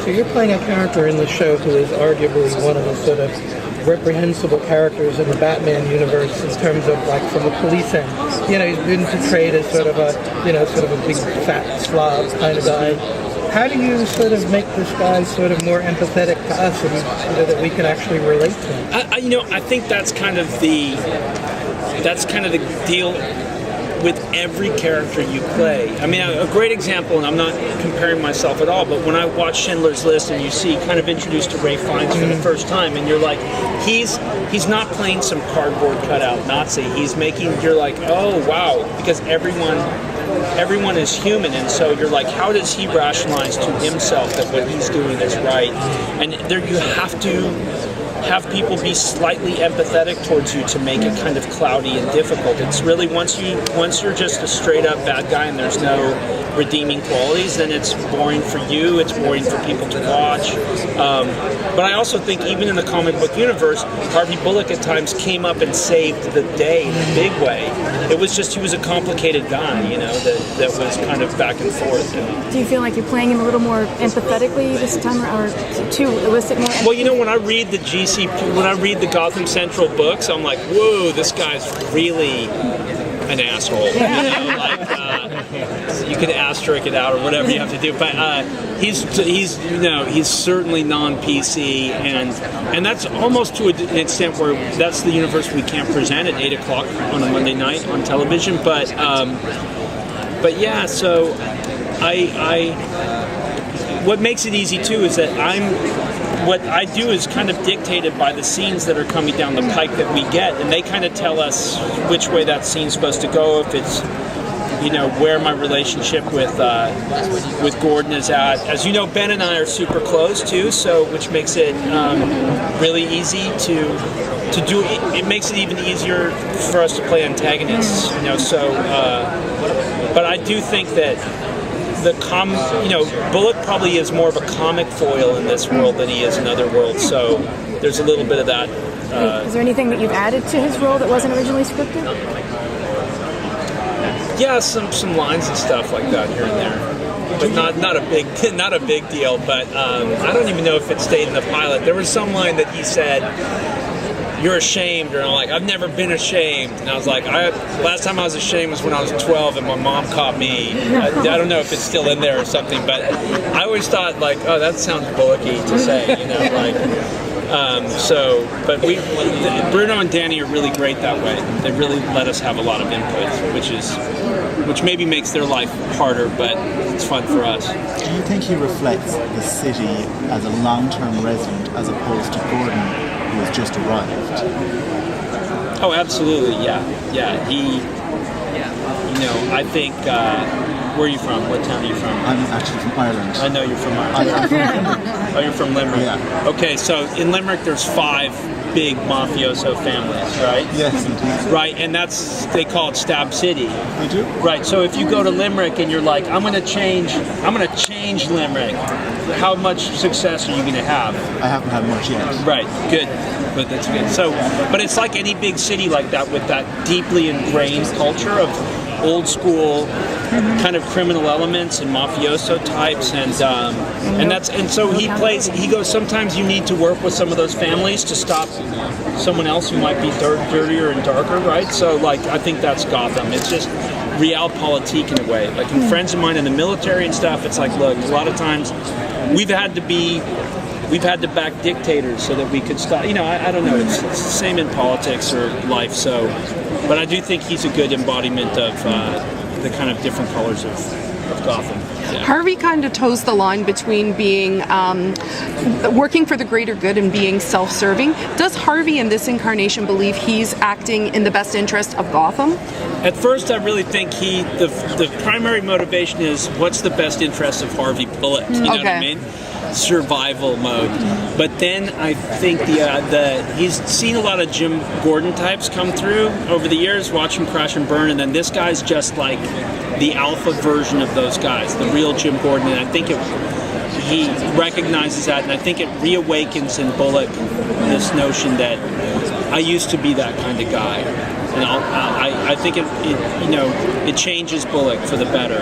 So you're playing a character in the show who is arguably one of the sort of reprehensible characters in the Batman universe in terms of like from the police end. You know, he's been portrayed as sort of a big fat slob kind of guy. How do you sort of make this guy sort of more empathetic to us and that we can actually relate to him? I think that's kind of the deal with every character you play. I mean, a great example, and I'm not comparing myself at all, but when I watch Schindler's List and you see kind of introduced to Ralph Fiennes for the first time, and you're like, he's not playing some cardboard cutout Nazi. You're like, oh wow, because everyone is human, and so you're like, how does he rationalize to himself that what he's doing is right? And there you have to have people be slightly empathetic towards you to make it kind of cloudy and difficult. It's really once you're just a straight up bad guy and there's no redeeming qualities, then it's boring for you, it's boring for people to watch. But I also think even in the comic book universe, Harvey Bullock at times came up and saved the day in a big way. It was just he was a complicated guy, you know, that was kind of back and forth. Do you feel like you're playing him a little more empathetically this time, or to elicit more empathy? Well, you know, when I read the Gotham Central books, I'm like, whoa, this guy's really an asshole. You know, like you can asterisk it out or whatever you have to do, but he's certainly non-PC, and that's almost to an extent where that's the universe we can't present at 8:00 on a Monday night on television. But yeah, so what makes it easy too is that what I do is kind of dictated by the scenes that are coming down the pike that we get, and they kind of tell us which way that scene's supposed to go, if it's, you know, where my relationship with Gordon is at. As you know, Ben and I are super close too, so which makes it really easy to do. It makes it even easier for us to play antagonists, you know. So, but I do think that Bullock probably is more of a comic foil in this world than he is in other worlds, so there's a little bit of that. Is there anything that you've added to his role that wasn't originally scripted? Yeah, some lines and stuff like that here and there, but not a big deal. But I don't even know if it stayed in the pilot. There was some line that he said, "You're ashamed," and I'm like, "I've never been ashamed." And I was like, last time I was ashamed was when I was 12 and my mom caught me. I don't know if it's still in there or something, but I always thought like, oh, that sounds Bullocky to say, you know, like. But Bruno and Danny are really great that way. They really let us have a lot of input, which maybe makes their life harder, but it's fun for us. Do you think he reflects the city as a long-term resident as opposed to Gordon, who has just arrived? Oh, absolutely, yeah. He, you know, I think. Where are you from? What town are you from? I'm actually from Ireland. I know you're from Ireland. I'm from Limerick. Oh, you're from Limerick. Yeah. Okay, so in Limerick there's 5 big mafioso families, right? Yes, indeed. Right, and they call it Stab City. They do? Right, so if you go to Limerick and you're like, I'm gonna change Limerick, how much success are you gonna have? I haven't had much yet. Right, good. But that's good. So, but it's like any big city like that with that deeply ingrained culture of old school kind of criminal elements and mafioso types, and so he goes, sometimes you need to work with some of those families to stop someone else who might be dirtier and darker, right? So like I think that's Gotham. It's just realpolitik in a way. Like in friends of mine in the military and stuff, it's like, look, a lot of times we've had to back dictators so that we could stop. You know, I don't know. It's the same in politics or life. So, but I do think he's a good embodiment of the kind of different colors of Gotham. Yeah. Harvey kind of toes the line between being working for the greater good and being self-serving. Does Harvey in this incarnation believe he's acting in the best interest of Gotham? At first, I really think the primary motivation is what's the best interest of Harvey Bullock. You know what I mean? Survival mode. But then I think he's seen a lot of Jim Gordon types come through over the years, watch him crash and burn, and then this guy's just like the alpha version of those guys, the real Jim Gordon, and I think he recognizes that, and I think it reawakens in Bullock this notion that I used to be that kind of guy, and I think it changes Bullock for the better.